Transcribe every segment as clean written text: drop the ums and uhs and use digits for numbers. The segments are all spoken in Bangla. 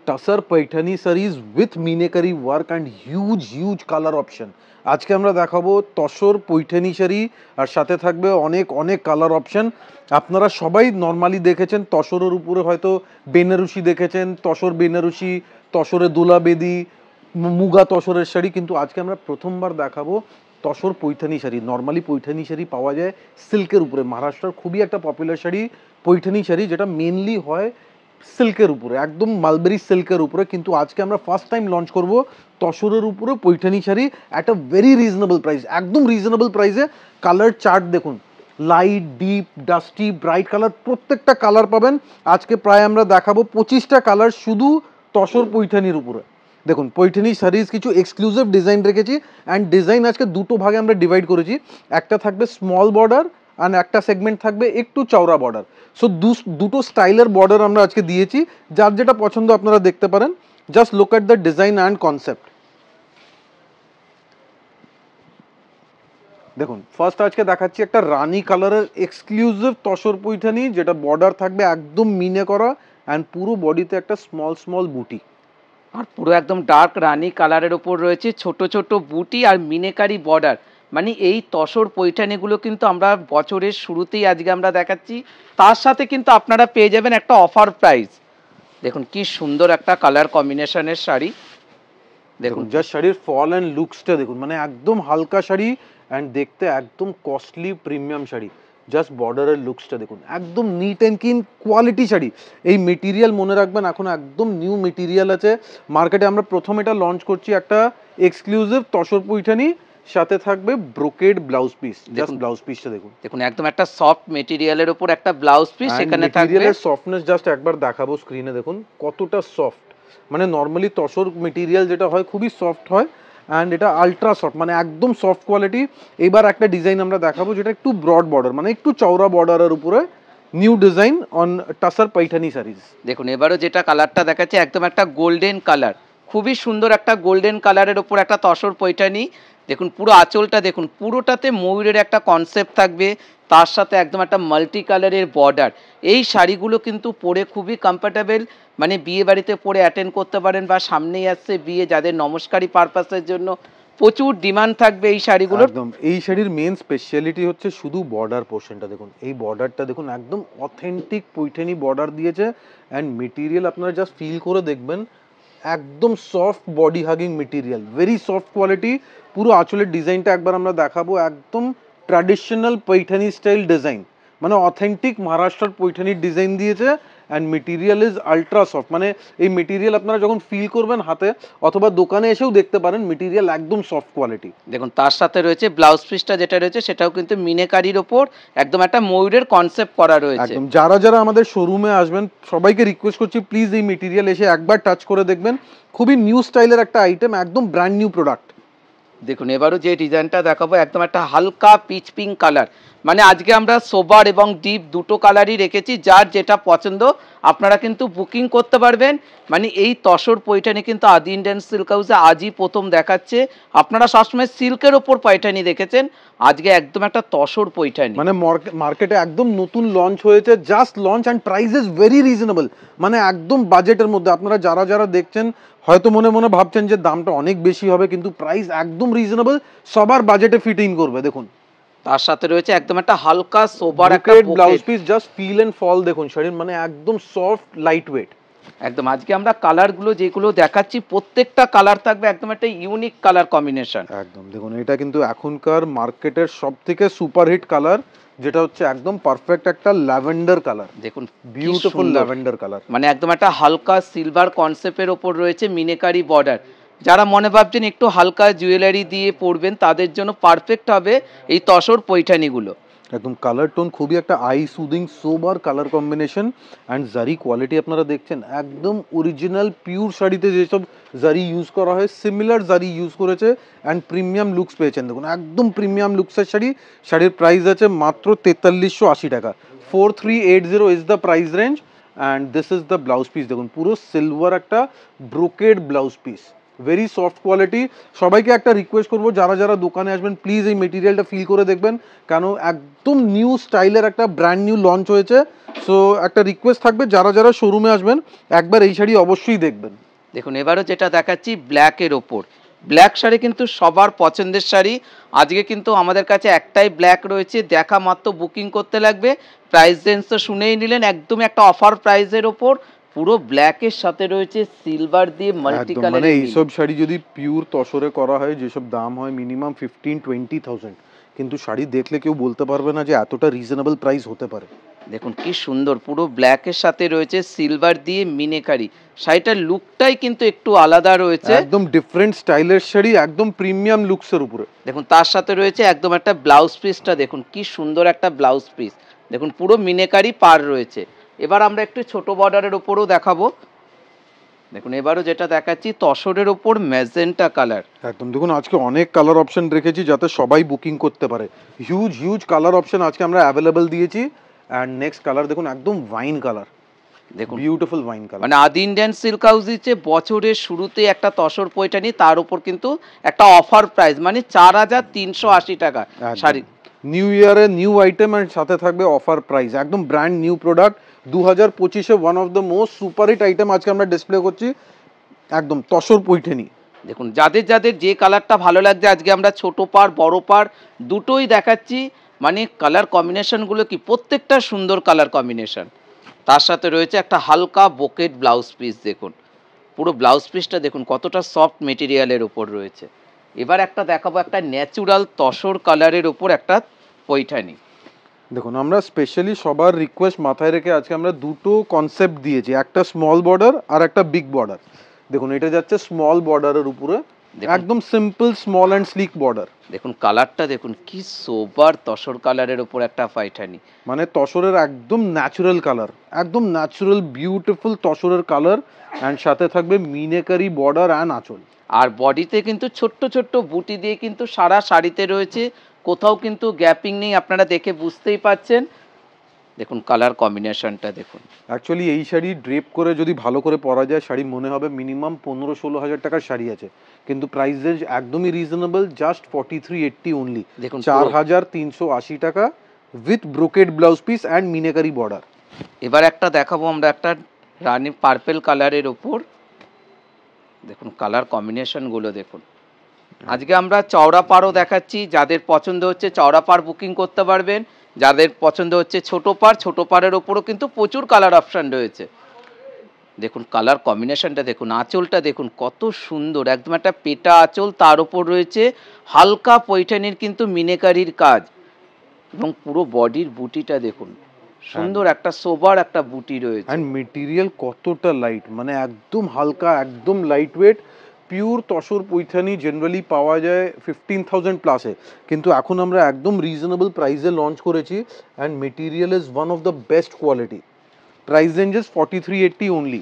Tussar Paithani sarees with meenakari work and huge colour option. আজকে আমরা দেখাবো তসর पैठनी শাড়ি আর সাথে থাকবে অনেক অনেক কালার অপশন। আপনারা সবাই নরমালি দেখেছেন তসরের উপরে হয়তো বেনারসি দেখেছেন, তসর বেনারসি, তসরে দোলা বেদি, মুগা তসরের শাড়ি, কিন্তু আজকে আমরা প্রথমবার দেখাবো তসর पैठनी শাড়ি। নরমালি पैठनी শাড়ি পাওয়া যায় সিল্কের উপরে, মহারাষ্ট্রের খুবই একটা পপুলার শাড়ি पैठनी শাড়ি, যেটা মেনলি হয় সিল্কের উপরে, একদম মালবেরি সিল্কের উপরে। কিন্তু আজকে আমরা ফার্স্ট টাইম লঞ্চ করব তসরের উপরে Paithani sari at a very reasonable price, একদম রিজনেবল প্রাইসে। কালার চার্ট দেখুন, light, deep, dusty, bright colour, প্রত্যেকটা কালার পাবেন। আজকে প্রায় আমরা দেখাবো 25টা কালার শুধু তসর पैठनीর উপরে। দেখুন पैठनी শাড়ির কিছু এক্সক্লুসিভ ডিজাইন রেখেছি, অ্যান্ড ডিজাইন আজকে দুটো ভাগে আমরা ডিভাইড করেছি। একটা থাকবে স্মল বর্ডার আর একটা সেগমেন্ট থাকবে একটু চওড়া বর্ডার। সো দুটো স্টাইলের বর্ডার আমরা আজকে দিয়েছি, যার যেটা পছন্দ আপনারা দেখতে পারেন। Just look at the design and concept. দেখুন ফার্স্ট আজকে দেখাচ্ছি একটা রানী কালারের এক্সক্লুসিভ তসর पैठनी, যেটা বর্ডার থাকবে একদম মিনে করা, অ্যান্ড পুরো বডিতে একটা স্মল বুটি, আর পুরো একদম ডার্ক রানী কালারের ওপর রয়েছে ছোট ছোট বুটি আর মিনেকারি বর্ডার। মানে এই তসর पैठनीগুলো কিন্তু আমরা বছরের শুরুতেই আজকে আমরা দেখাচ্ছি, তার সাথে কিন্তু আপনারা পেয়ে যাবেন একটা অফার প্রাইস। দেখুন কি সুন্দর একটা কালার কম্বিনেশনের শাড়ি। দেখুন জাস্ট শাড়ির ফল অ্যান্ড লুকসটা দেখুন, মানে একদম হালকা শাড়ি অ্যান্ড দেখতে একদম কস্টলি প্রিমিয়াম শাড়ি। জাস্ট বর্ডারের লুকসটা দেখুন, একদম neat and clean quality sari. এই মেটেরিয়াল মনে রাখবেন এখন একদম নিউ মেটেরিয়াল আছে মার্কেটে। আমরা প্রথম এটা লঞ্চ করছি একটা এক্সক্লুসিভ তসর पैठनी, সাথে থাকবে brocade blouse piece. Just blouse পিসটা দেখুন, দেখুন একদম একটা সফট মেটেরিয়ালের উপর একটা ব্লাউজ পিস, সেখানে থাকবে মেটেরিয়ালের সফটনেস জাস্ট একবার দেখাবো স্ক্রিনে, দেখুন কতটা সফট। মানে নর্মালি তসর মেটেরিয়াল যেটা হয় খুবই সফট হয়, অ্যান্ড এটা আলট্রা সফট, মানে একদম সফট কোয়ালিটি। এবার একটা ডিজাইন আমরা দেখাবো যেটা একটু ব্রড বর্ডার, মানে একটু চওড়া বর্ডারের উপরে new design on tussar Paithani saris. দেখুন এবারও যেটা কালারটা দেখাচ্ছে একদম একটা গোল্ডেন কালার, খুবই সুন্দর একটা গোল্ডেন কালারের ওপর একটা তসর पैठनी। দেখুন পুরো আঁচলটা দেখুন, পুরোটাতে ময়ূরের একটা কনসেপ্ট থাকবে, তার সাথে একদম একটা মাল্টি কালারের বর্ডার। এই শাড়িগুলো কিন্তু পরে খুবই কমফর্টেবল, মানে বিয়ে বাড়িতে পরে অ্যাটেন্ড করতে পারেন, বা সামনেই আসছে বিয়ে, যাদের নমস্কারী পারপাসের জন্য প্রচুর ডিমান্ড থাকবে এই শাড়িগুলোর। একদম এই শাড়ির মেন স্পেশালিটি হচ্ছে শুধু বর্ডার পোর্শনটা দেখুন, এই বর্ডারটা দেখুন একদম অথেন্টিক पैठनी বর্ডার দিয়েছে, অ্যান্ড মেটেরিয়াল আপনারা জাস্ট ফিল করে দেখবেন, একদম soft body hugging material, very soft quality. পুরো আঁচলের ডিজাইনটা একবার আমরা দেখাবো, একদম ট্র্যাডিশনাল पैठनी স্টাইল ডিজাইন, মানে অথেন্টিক মহারাষ্ট্রের पैठनीর ডিজাইন দিয়েছে, and material is ultra soft. মানে এই মেটেরিয়াল আপনারা যখন ফিল করবেন হাতে অথবা দোকানে এসেও দেখতে পারেন, মেটেরিয়াল একদম সফট কোয়ালিটি। দেখুন তার সাথে রয়েছে ব্লাউজ পিসটা, যেটা রয়েছে সেটাও কিন্তু মিনেকারির ওপর একদম একটা ময়ূরের কনসেপ্ট করা রয়েছে। একদম যারা যারা আমাদের শোরুমে আসবেন সবাইকে রিকোয়েস্ট করছি প্লিজ এই মেটেরিয়াল এসে একবার টাচ করে দেখবেন, খুবই নিউ স্টাইলের একটা আইটেম, একদম ব্র্যান্ড নিউ প্রোডাক্ট। দেখুন এবারও যে ডিজাইনটা দেখাবো একদম একটা হালকা পিচ পিঙ্ক কালার, মানে আজকে আমরা সোবার এবং ডিপ দুটো কালারই রেখেছি, যার যেটা পছন্দ আপনারা কিন্তু বুকিং করতে পারবেন। মানে এই তসর पैठनी কিন্তু আদি ইন্ডিয়ান সিল্ক হাউসে আজই প্রথম দেখাচ্ছে। আপনারা সবসময় সিল্কের ওপর पैठनी দেখেছেন, আজকে একদম একটা তসর पैठनी, মানে মার্কেটে একদম নতুন লঞ্চ হয়েছে, just launch, and price is very reasonable, মানে একদম বাজেটের মধ্যে। আপনারা যারা যারা দেখছেন হয়তো মনে মনে ভাবছেন যে দামটা অনেক বেশি হবে, কিন্তু প্রাইস একদম রিজনেবল, সবার বাজেটে ফিট ইন করবে। দেখুন তার সাথে রয়েছে একদম একটা হালকা সোবার একটা blouse piece, just feel and fall দেখুন শাড়ির, মানে একদম সফট লাইট ওয়েট। একদম আজকে আমরা কালারগুলো যেগুলো দেখাচ্ছি প্রত্যেকটা কালার থাকবে একদম একটা ইউনিক কালার কম্বিনেশন। একদম দেখুন এটা কিন্তু এখনকার মার্কেটের সবথেকে সুপারহিট কালার, যেটা হচ্ছে একদম পারফেক্ট একটা ল্যাভেন্ডার কালার। দেখুন বিউটিফুল ল্যাভেন্ডার কালার, মানে একদম একটা হালকা সিলভার কনসেপ্টের ওপর রয়েছে মিনেকারি বর্ডার। যারা মনে ভাবছেন একটু হালকা জুয়েলারি দিয়ে পরবেন, তাদের জন্য পারফেক্ট হবে এই তসর पैठनीগুলো। একদম কালার টোন খুবই একটা eye soothing sober colour combination, and zari quality আপনারা দেখছেন একদম অরিজিনাল পিওর শাড়িতে যেসব জারি ইউজ করা হয় সিমিলার জারি ইউজ করেছে, অ্যান্ড প্রিমিয়াম লুকস পেয়েছেন। দেখুন একদম প্রিমিয়াম লুকসের শাড়ি। শাড়ির প্রাইস আছে মাত্র 4380 টাকা, 4380 is the price range, and this is the blouse piece. দেখুন পুরো সিলভার একটা brocade blouse piece, very soft quality. সবাইকে একটা রিকোয়েস্ট করবো, যারা যারা দোকানে আসবেন প্লিজ এই মেটেরিয়ালটা ফিল করে দেখবেন, কেন একদম নিউ স্টাইলের একটা ব্র্যান্ড নিউ লঞ্চ হয়েছে। সো একটা রিকোয়েস্ট থাকবে, যারা যারা শোরুমে আসবেন একবার এই শাড়ি অবশ্যই দেখবেন। দেখুন এবারও যেটা দেখাচ্ছি ব্ল্যাকের ওপর, ব্ল্যাক শাড়ি কিন্তু সবার পছন্দের শাড়ি। আজকে কিন্তু আমাদের কাছে একটাই ব্ল্যাক রয়েছে, দেখা মাত্র বুকিং করতে লাগবে। প্রাইস রেঞ্জ তো শুনেই নিলেন, একদমই একটা অফার প্রাইসের ওপর পুরো ব্ল্যাকের সাথে রয়েছে সিলভার দিয়ে মাল্টি একদম, কালার। মানে এইসব শাড়ি যদি পিওর তসরে করা হয়, যেসব দাম হয় মিনিমাম 15-20,000, কিন্তু শাড়ি দেখলে কেউ বলতে পারবে না যে এতটা রিজনেবল প্রাইস হতে পারে। দেখুন কি সুন্দর, পুরো ব্ল্যাকের সাথে রয়েছে সিলভার দিয়ে মিনেকারি। শাড়িটার লুকটাই কিন্তু একটু আলাদা রয়েছে, একদম ডিফারেন্ট স্টাইলের শাড়ি, একদম প্রিমিয়াম লুকসের উপরে। দেখুন তার সাথে রয়েছে একদম একটা ব্লাউজ পিসটা, দেখুন কি সুন্দর একটা ব্লাউজ পিস, দেখুন পুরো মিনেকারি পার রয়েছে। এবার আমরা একটু ছোট বর্ডারের ওপরও দেখাবো। দেখুন এবারও যেটা দেখাচ্ছি তসরের ওপর ম্যাজেন্টা কালার। একদম দেখুন, আজকে অনেক কালার অপশন রেখেছি যাতে সবাই বুকিং করতে পারে। হিউজ হিউজ কালার অপশন আজকে আমরা অ্যাভেলেবেল দিয়েছি। অ্যান্ড নেক্সট কালার দেখুন, একদম ওয়াইন কালার, দেখুন বিউটিফুল ওয়াইন কালার। মানে আদি ইন্ডিয়ান সিল্ক হাউস দিচ্ছে বছরের শুরুতে একটা তসর পৈঠানি, তার উপর কিন্তু একটা অফার প্রাইস, মানে 4,380 টাকা শাড়ি। নিউ ইয়ারে নিউ আইটেম অ্যান্ড সাথে থাকবে অফার প্রাইস, একদম ব্র্যান্ড নিউ প্রোডাক্ট 2025-এ one of the most super hit item আজকে আমরা ডিসপ্লে করছি, একদম তসর পৈঠানি। দেখুন যাদের যাদের যে কালারটা ভালো লাগছে, আজকে আমরা ছোট পার বড় পার দুটোই দেখাচ্ছি। মানে কালার কম্বিনেশনগুলো কি প্রত্যেকটা সুন্দর কালার কম্বিনেশন। তার সাথে রয়েছে একটা হালকা বোকেট ব্লাউজ পিস, দেখুন পুরো ব্লাউজ পিসটা দেখুন কতটা সফট মেটেরিয়ালের ওপর রয়েছে। এবার একটা দেখাবো একটা ন্যাচুরাল তসর কালারের ওপর একটা পৈঠানি। দেখুন আমরা স্পেশালি সবার রিকোয়েস্ট মাথায় রেখে আজকে আমরা দুটো কনসেপ্ট দিয়েছি, একটা স্মল বর্ডার আর একটা বিগ বর্ডার। দেখুন এটা যাচ্ছে স্মল বর্ডারের উপরে, একদম simple small and slick border. দেখুন কালারটা দেখুন কি সোবার তসর কালারের ওপর একটা পৈঠানি, মানে তসরের একদম ন্যাচারাল কালার, একদম ন্যাচারাল বিউটিফুল তসরের কালার, অ্যান্ড সাথে থাকবে মিনেকারি বর্ডার অ্যান্ড আঁচল। আর বডিতে কিন্তু ছোট্ট ছোট্ট বুটি দিয়ে কিন্তু সারা শাড়িতে রয়েছে, কোথাও কিন্তু গ্যাপিং নেই, আপনারা দেখে বুঝতেই পাচ্ছেন। দেখুন কালার কম্বিনেশনটা দেখুন। অ্যাকচুয়ালি এই শাড়ি ড্রেপ করে যদি ভালো করে পরা যায়, শাড়ি মনে হবে মিনিমাম 15-16 হাজার টাকার শাড়ি আছে, কিন্তু প্রাইস রেঞ্জ একদমই রিজনেবল, জাস্ট 4380 অনলি। দেখুন 4380 টাকা with brocade blouse piece and meenakari border. এবার একটা দেখাবো আমরা একটা রানি পার্পেল কালারের ওপর, দেখুন কালার কম্বিনেশনগুলো দেখুন। আজকে আমরা চওড়া পাড়ও দেখাচ্ছি, যাদের পছন্দ হচ্ছে চওড়া পাড় বুকিং করতে পারবেন, যাদের পছন্দ হচ্ছে ছোট পাড়ের ওপরও কিন্তু প্রচুর কালার অপশান রয়েছে। দেখুন কালার কম্বিনেশনটা দেখুন, আঁচলটা দেখুন কত সুন্দর, একদম একটা পেটা আঁচল, তার ওপর রয়েছে হালকা পৈঠানির কিন্তু মিনেকারির কাজ, এবং পুরো বডির বুটিটা দেখুন সুন্দর একটা সোবার একটা বুটি রয়েছে। অ্যান্ড মেটেরিয়াল কতটা লাইট, মানে একদম হালকা, একদম light weight. Pure tussar Paithani generally পাওয়া যায় 15,000 প্লাসে, কিন্তু এখন আমরা একদম রিজনেবল প্রাইসে লঞ্চ করেছি, and material is one of the best quality. Price ranges 4380 only.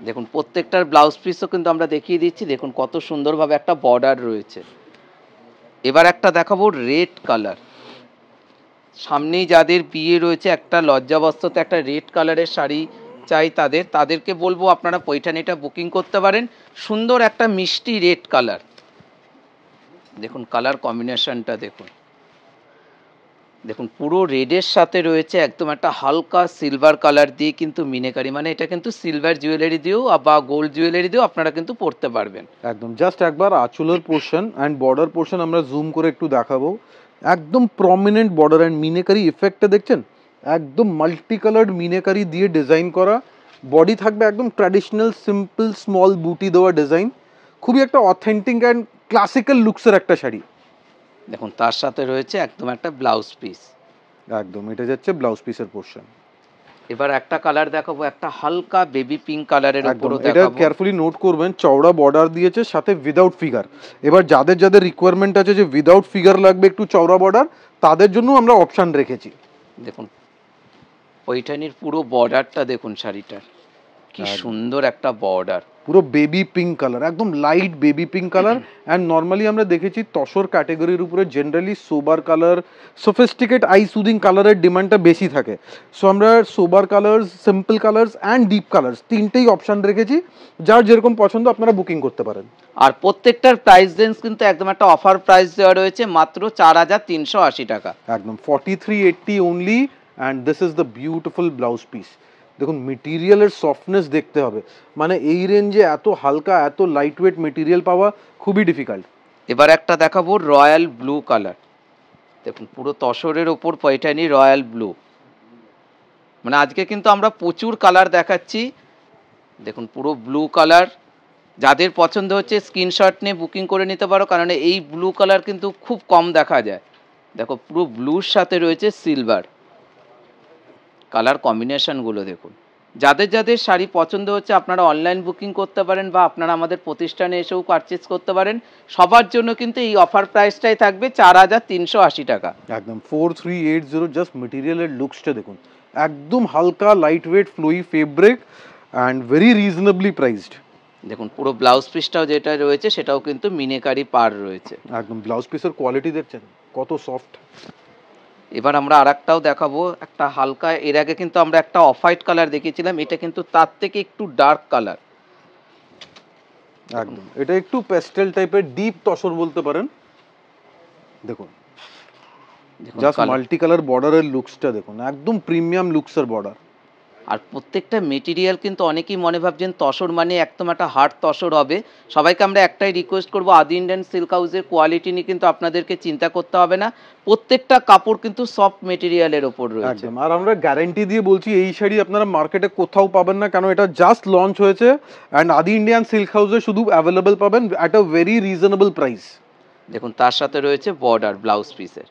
দেখুন প্রত্যেকটার ব্লাউজ পিসও কিন্তু আমরা দেখিয়ে দিচ্ছি, দেখুন কত সুন্দরভাবে একটা বর্ডার রয়েছে। এবার একটা দেখাবো রেড কালার, সামনেই যাদের বিয়ে রয়েছে একটা লজ্জাবস্ত্রতে একটা রেড কালারের শাড়ি চাই, তাদেরকে বলবো আপনারা পৈঠানিটা বুকিং করতে পারেন। সুন্দর একটা মিষ্টি রেড কালার, দেখুন কালার কম্বিনেশনটা দেখুন। দেখুন পুরো রেডের সাথে রয়েছে একদম একটা হালকা সিলভার কালার দিয়ে কিন্তু মিনেকারি, মানে এটা কিন্তু সিলভার জুয়েলারি দিয়েও বা গোল্ড জুয়েলারি দিয়েও আপনারা কিন্তু পরতে পারবেন। একদম জাস্ট একবার আঁচলের পোর্শন অ্যান্ড বর্ডার পোর্শন আমরা জুম করে একটু দেখাবো, একদম প্রমিনেন্ট বর্ডার অ্যান্ড মিনেকারি ইফেক্টটা দেখছেন, একদম মাল্টি কালার্ড মিনেকারি দিয়ে ডিজাইন করা। বডি থাকবে একদম ট্র্যাডিশনাল সিম্পল স্মল বুটি দেওয়া ডিজাইন, খুবই একটা অথেন্টিক অ্যান্ড ক্লাসিক্যাল লুকসের একটা শাড়ি। দেখুন তার সাথে রয়েছে একদম একটা ব্লাউজ পিস, একদম এটা যাচ্ছে ব্লাউজ পিসের পোর্শন। এবার একটা কালার দেখাবো একটা হালকা বেবি পিঙ্ক কালারের একদম উপরও এটা দেখাবো। কেয়ারফুলি নোট করবেন, চওড়া বর্ডার দিয়েছে সাথে উইদাউট ফিগার। এবার যাদের যাদের রিকোয়ারমেন্ট আছে যে উইদাউট ফিগার লাগবে, একটু চওড়া বর্ডার, তাদের জন্য আমরা অপশন রেখেছি। দেখুন পৈঠানির পুরো বর্ডারটা দেখুন শাড়িটার কি সুন্দর একটা বর্ডার, পুরো বেবি পিঙ্ক কালার, একদম light baby pink colour. And normally আমরা দেখেছি তসর ক্যাটেগরির উপরে generally sober colour, sophisticate eye soothing কালারের ডিমান্ডটা বেশি থাকে। সো আমরা sober colours, simple colours and deep colours তিনটেই অপশান রেখেছি, যার যেরকম পছন্দ আপনারা বুকিং করতে পারেন। আর প্রত্যেকটার প্রাইস রেঞ্জ কিন্তু একদম একটা অফার প্রাইস দেওয়া রয়েছে, মাত্র 4380 টাকা। একদম 4380 only. And this is the beautiful blouse piece. দেখুন মেটেরিয়ালের সফটনেস দেখতে হবে, মানে এই রেঞ্জে এত হালকা এত লাইট ওয়েট মেটেরিয়াল পাওয়া খুবই ডিফিকাল্ট। এবার একটা দেখাবো রয়্যাল ব্লু কালার, দেখুন পুরো তসরের ওপর পয়ঠানি রয়্যাল ব্লু। মানে আজকে কিন্তু আমরা প্রচুর কালার দেখাচ্ছি, দেখুন পুরো ব্লু কালার। যাদের পছন্দ হচ্ছে স্ক্রিনশট নিয়ে বুকিং করে নিতে পারো, কারণ এই ব্লু কালার কিন্তু খুব কম দেখা যায়। দেখো পুরো ব্লুর সাথে রয়েছে সিলভার, কালার কম্বিনেশনগুলো দেখুন। যাদের যাদের শাড়ি পছন্দ হচ্ছে আপনারা অনলাইন বুকিং করতে পারেন বা আপনারা আমাদের প্রতিষ্ঠানে এসেও পারচেস করতে পারেন। সবার জন্য কিন্তু এই অফার প্রাইসটাই থাকবে 4380 টাকা। একদম 4380। জাস্ট মেটেরিয়ালের লুকসটা দেখুন, একদম হালকা light weight flowy fabric and very reasonably priced. দেখুন পুরো ব্লাউজ পিসটাও যেটা রয়েছে সেটাও কিন্তু মিনেকারি পার রয়েছে। একদম ব্লাউজ পিসের কোয়ালিটি দেখছেন কত সফট। এবার আমরা আরেকটাও দেখাবো, একটা হালকা, এর আগে কিন্তু আমরা একটা অফ হোয়াইট কালার দেখিয়েছিলাম, এটা কিন্তু তার থেকে একটু ডার্ক কালার। একদম এটা একটু পেস্টেল টাইপের ডিপ তসর বলতে পারেন। দেখুন জাস্ট মাল্টি কালার বর্ডারের লুকসটা দেখুন, একদম প্রিমিয়াম লুকসের বর্ডার। আর প্রত্যেকটা মেটেরিয়াল কিন্তু অনেকেই মনে ভাবছেন তসর মানে একদম একটা হার্ড তসর হবে। সবাইকে আমরা একটাই রিকোয়েস্ট করবো, আদি ইন্ডিয়ান সিল্ক হাউসের কোয়ালিটি নিয়ে কিন্তু আপনাদেরকে চিন্তা করতে হবে না। প্রত্যেকটা কাপড় কিন্তু সফট মেটেরিয়ালের ওপর রয়েছে। একদম, আর আমরা গ্যারান্টি দিয়ে বলছি এই শাড়ি আপনারা মার্কেটে কোথাও পাবেন না, কেন এটা জাস্ট লঞ্চ হয়েছে অ্যান্ড আদি ইন্ডিয়ান সিল্ক হাউসে শুধু অ্যাভেলেবল পাবেন at a very reasonable price. দেখুন তার সাথে রয়েছে বর্ডার ব্লাউজ পিসের।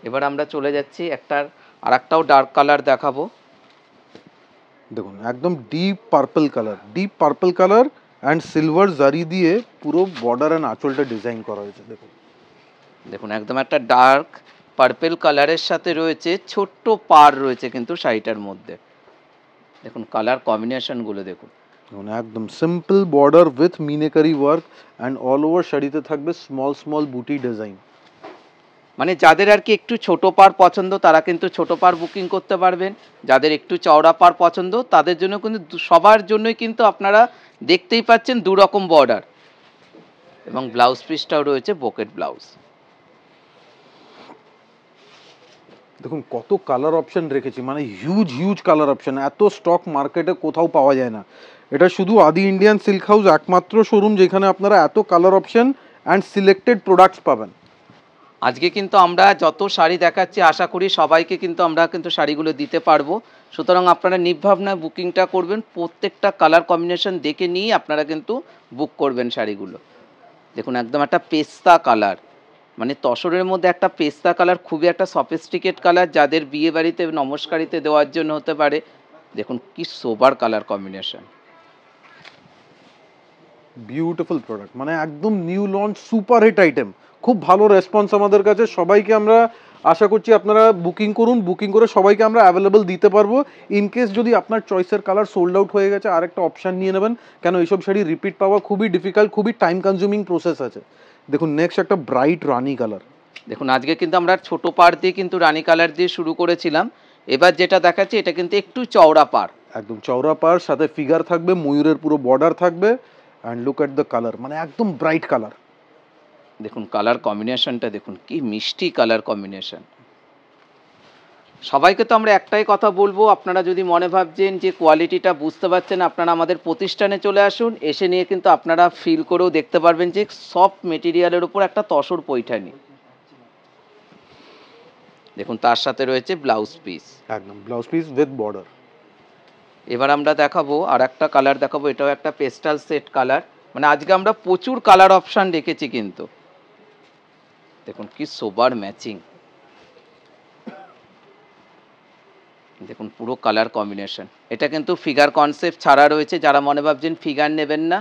এবার আমরা চলে যাচ্ছি আরেকটাও ডার্ক কালার দেখাবো। দেখুন একদম deep purple colour and silver জারি দিয়ে পুরো বর্ডার অ্যান্ড আঁচলটা ডিজাইন করা হয়েছে। দেখুন দেখুন একদম একটা ডার্ক পার্পল কালারের সাথে রয়েছে ছোট্ট পার রয়েছে কিন্তু শাড়িটার মধ্যে। দেখুন কালার কম্বিনেশনগুলো দেখুন, একদম simple border with meenakari work and all over শাড়িতে থাকবে স্মল স্মল বুটি ডিজাইন। মানে যাদের আর কি একটু ছোট পার পছন্দ তারা কিন্তু ছোট পার বুকিং করতে পারবেন, যাদের একটু চওড়া পার পছন্দ তাদের জন্য কিন্তু সবার জন্যই কিন্তু আপনারা দেখতেই পাচ্ছেন দু রকম বর্ডার, এবং ব্লাউজ পিসটাও রয়েছে বোকেট ব্লাউজ। দেখুন কত কালার অপশন রেখেছি, মানে হিউজ কালার অপশন, এত স্টক মার্কেটে কোথাও পাওয়া যায় না। এটা শুধু আদি ইন্ডিয়ান সিল্ক হাউস একমাত্র শোরুম যেখানে আপনারা এত colour option and selected products পাবেন। আজকে কিন্তু আমরা যত শাড়ি দেখাচ্ছি আশা করি সবাইকে কিন্তু আমরা কিন্তু শাড়িগুলো দিতে পারবো, সুতরাং আপনারা নির্ভাবনায় বুকিংটা করবেন, প্রত্যেকটা কালার কম্বিনেশন দেখে নিয়ে আপনারা কিন্তু বুক করবেন শাড়িগুলো। দেখুন একদম একটা পেস্তা কালার, মানে তসরের মধ্যে একটা পেস্তা কালার, খুবই একটা সফিস্টিকেট কালার, যাদের বিয়ে বাড়িতে নমস্কারিতে দেওয়ার জন্য হতে পারে। দেখুন কি sober colour combination, beautiful product, মানে একদম new launch super hit item. খুব ভালো রেসপন্স আমাদের কাছে, সবাইকে আমরা আশা করছি আপনারা বুকিং করুন, বুকিং করে সবাইকে আমরা অ্যাভেলেবল দিতে পারবো। ইনকেস যদি আপনার চয়েসের কালার সোল্ড আউট হয়ে গেছে আরেকটা অপশান নিয়ে নেবেন, কেন এইসব শাড়ি রিপিট পাওয়া খুবই ডিফিকাল্ট, খুবই টাইম কনজিউমিং প্রসেস আছে। দেখুন নেক্সট একটা ব্রাইট রানি কালার। দেখুন আজকে কিন্তু আমরা ছোট পাড় দিয়ে কিন্তু রানী কালার দিয়ে শুরু করেছিলাম, এবার যেটা দেখাচ্ছি এটা কিন্তু একটু চওড়া পাড়, একদম চওড়া পাড়, সাথে ফিগার থাকবে, ময়ূরের পুরো বর্ডার থাকবে and look at the colour, মানে একদম ব্রাইট কালার। দেখুন কালার কম্বিনেশনটা দেখুন কি মিষ্টি কালার কম্বিনেশন। সবাইকে তো আমরা একটাই কথা বলবো, আপনারা যদি মনে ভাবছেন যে কোয়ালিটিটা বুঝতে পারছেন আপনারা আমাদের প্রতিষ্ঠানে চলে আসুন, এসে নিয়ে কিন্তু আপনারা ফিল করেও দেখতে পারবেন যে সফট মেটেরিয়ালের উপর একটা তসর পৈঠানি। দেখুন তার সাথে রয়েছে ব্লাউজ পিস, একদম ব্লাউজ পিস উইথ বর্ডার। এবার আমরা দেখাবো আর একটা কালার দেখাবো, এটাও একটা পেস্টাল সেট কালার, মানে আজকে আমরা প্রচুর কালার অপশান রেখেছি কিন্তু। দেখুন কি সোবার ম্যাচিং, দেখুন পুরো কালার কম্বিনেশন। এটা কিন্তু ফিগার কনসেপ্ট ছাড়া রয়েছে, যারা মনে ভাবছেন ফিগার নেবেন না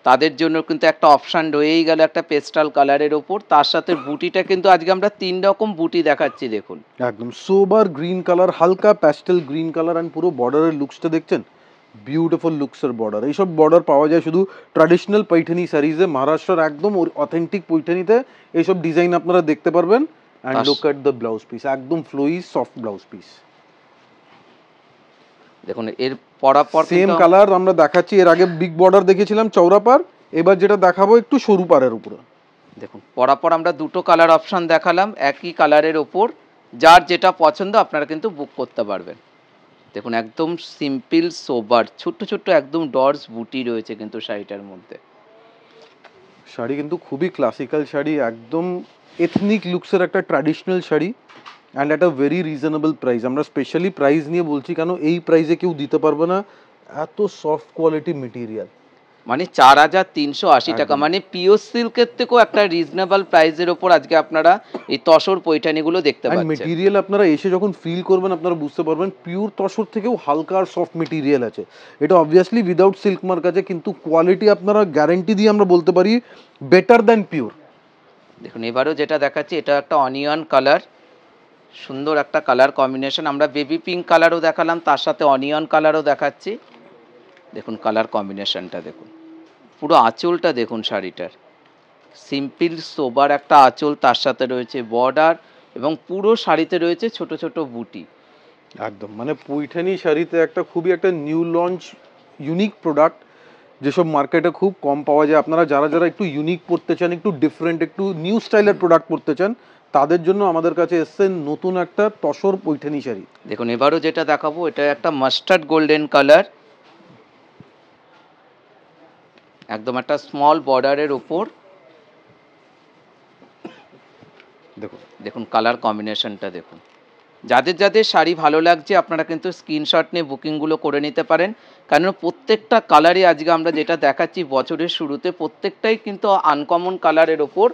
তাদের জন্য কিন্তু একটা অপশান রয়েই গেল একটা পেস্টাল কালারের ওপর। তার সাথে বুটিটা কিন্তু আজকে আমরা 3 রকম বুটি দেখাচ্ছি দেখুন। একদম সোবার গ্রিন কালার, হালকা প্যাস্টেল গ্রিন কালার, অ্যান্ড পুরো বর্ডারের লুকসটা দেখছেন, বিউটিফুল লুকসের বর্ডার। এইসব বর্ডার পাওয়া যায় শুধু ট্র্যাডিশনাল পৈঠানি শাড়িজে, মহারাষ্ট্রের একদম অথেন্টিক পৈঠানিতে এইসব ডিজাইন আপনারা দেখতে পারবেন। And look at the blouse piece, একদম ফ্লোই সফট ব্লাউজ পিস। দেখুন এর পরাপর সেম কালার আমরা দেখাচ্ছি, এর আগে বিগ বর্ডার দেখেছিলাম চওড়া পার, এবার যেটা দেখাবো একটু সরু পারের উপরে। দেখুন পরাপর আমরা দুটো কালার অপশন দেখালাম একই কালারের ওপর, যার যেটা পছন্দ আপনারা কিন্তু বুক করতে পারবেন। দেখুন একদম সিম্পল সোবার ছোট্ট ছোট্ট একদম ডটস বুটি রয়েছে কিন্তু শাড়িটার মধ্যে। শাড়ি কিন্তু খুবই ক্লাসিক্যাল শাড়ি, একদম এথনিক লুকসের একটা ট্র্যাডিশনাল শাড়ি, অ্যান্ড একটা ভেরি রিজনেবল প্রাইস। আমরা স্পেশালি প্রাইস নিয়ে বলছি কেন, এই প্রাইসে কেউ দিতে পারবে না এত সফট কোয়ালিটি মেটেরিয়াল। মানে 4,380 টাকা, মানে পিওর সিল্কের থেকেও একটা রিজনেবল প্রাইসের ওপর আজকে আপনারা এই তসর পৈঠানিগুলো দেখতে পাচ্ছেন। মেটেরিয়াল আপনারা এসে যখন ফিল করবেন আপনারা বুঝতে পারবেন পিওর তসর থেকেও হালকা আর সফট মেটেরিয়াল আছে। এটা অবভিয়াসলি উইদাউট সিল্ক মার্ক আছে, কিন্তু কোয়ালিটি আপনারা গ্যারেন্টি দিয়ে আমরা বলতে পারি বেটার দ্যান পিওর। দেখুন এবারও যেটা দেখাচ্ছি এটা একটা অনিয়ন কালার, সুন্দর একটা কালার কম্বিনেশন। আমরা বেবি পিঙ্ক কালারও দেখালাম, তার সাথে অনিয়ন কালারও দেখাচ্ছি। দেখুন কালার কম্বিনেশনটা দেখুন, পুরো আঁচলটা দেখুন শাড়িটার, সিম্পল সোবার একটা আঁচল, তার সাথে রয়েছে বর্ডার এবং পুরো শাড়িতে রয়েছে ছোট ছোট বুটি। একদম মানে পৈঠানি শাড়িতে একটা খুবই একটা নিউ লঞ্চ ইউনিক প্রোডাক্ট, যেসব মার্কেটে খুব কম পাওয়া যায়। আপনারা যারা যারা একটু ইউনিক পড়তে চান, একটু ডিফারেন্ট, একটু নিউ স্টাইলের প্রোডাক্ট পড়তে চান, তাদের জন্য আমাদের কাছে এসছে নতুন একটা তসর পৈঠানি শাড়ি। দেখুন এবারও যেটা দেখাবো এটা একটা মাস্টার্ড গোল্ডেন কালার, একদম একটা স্মল বর্ডারের উপর। দেখুন দেখুন কালার কম্বিনেশনটা দেখুন। যাদের যাদের শাড়ি ভালো লাগছে আপনারা কিন্তু স্ক্রিনশট নিয়ে বুকিংগুলো করে নিতে পারেন, কারণ প্রত্যেকটা কালারই আজকে আমরা যেটা দেখাচ্ছি বছরের শুরুতে প্রত্যেকটাই কিন্তু আনকমন কালারের ওপর।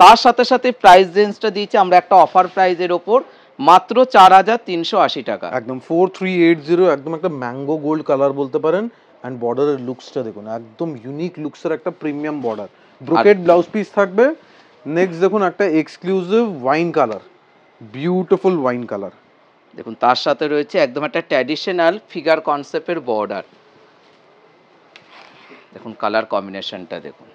তার সাথে সাথে প্রাইস রেঞ্জটা দিয়েছি আমরা একটা অফার প্রাইজের ওপর, মাত্র 4,380 টাকা। একদম 4380, একদম একটা ম্যাঙ্গো গোল্ড কালার বলতে পারেন। অ্যান্ড বর্ডারের লুকসটা দেখুন, একদম ইউনিক লুকসের একটা premium border, brocade blouse piece থাকবে। নেক্সট দেখুন একটা exclusive wine colour, beautiful wine colour. দেখুন তার সাথে রয়েছে একদম একটা ট্র্যাডিশনাল ফিগার কনসেপ্টের বর্ডার। দেখুন কালার কম্বিনেশনটা দেখুন,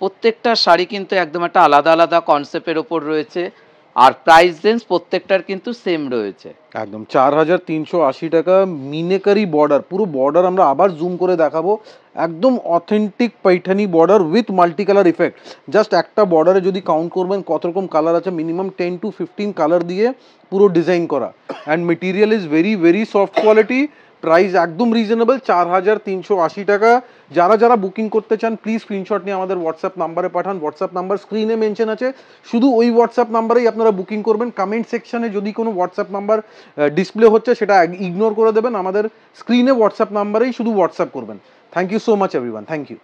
প্রত্যেকটা শাড়ি কিন্তু একদম একটা আলাদা আলাদা কনসেপ্টের ওপর রয়েছে, আর প্রাইস রেঞ্জ প্রত্যেকটার কিন্তু সেম রয়েছে। একদম 4,380 টাকা। মিনেকারি বর্ডার, পুরো বর্ডার আমরা আবার জুম করে দেখাবো, একদম authentic Paithani border with multi colour effect. Just একটা বর্ডারে যদি কাউন্ট করবেন কত রকম কালার আছে, মিনিমাম 10 to 15 কালার দিয়ে পুরো ডিজাইন করা। And material is very very soft quality, price একদম রিজনেবল 4,380 টাকা। যারা যারা বুকিং করতে চান প্লিজ স্ক্রিনশট নিয়ে আমাদের হোয়াটসঅ্যাপ নাম্বারে পাঠান। হোয়াটসঅ্যাপ নাম্বার স্ক্রিনে মেনশন আছে, শুধু ওই হোয়াটসঅ্যাপ নাম্বারেই আপনারা বুকিং করবেন। কমেন্ট সেকশনে যদি কোনো হোয়াটসঅ্যাপ নাম্বার ডিসপ্লে হচ্ছে সেটা ইগনোর করে দেবেন, আমাদের স্ক্রিনে হোয়াটসঅ্যাপ নাম্বারেই শুধু হোয়াটসঅ্যাপ করবেন। Thank you so much everyone, thank you.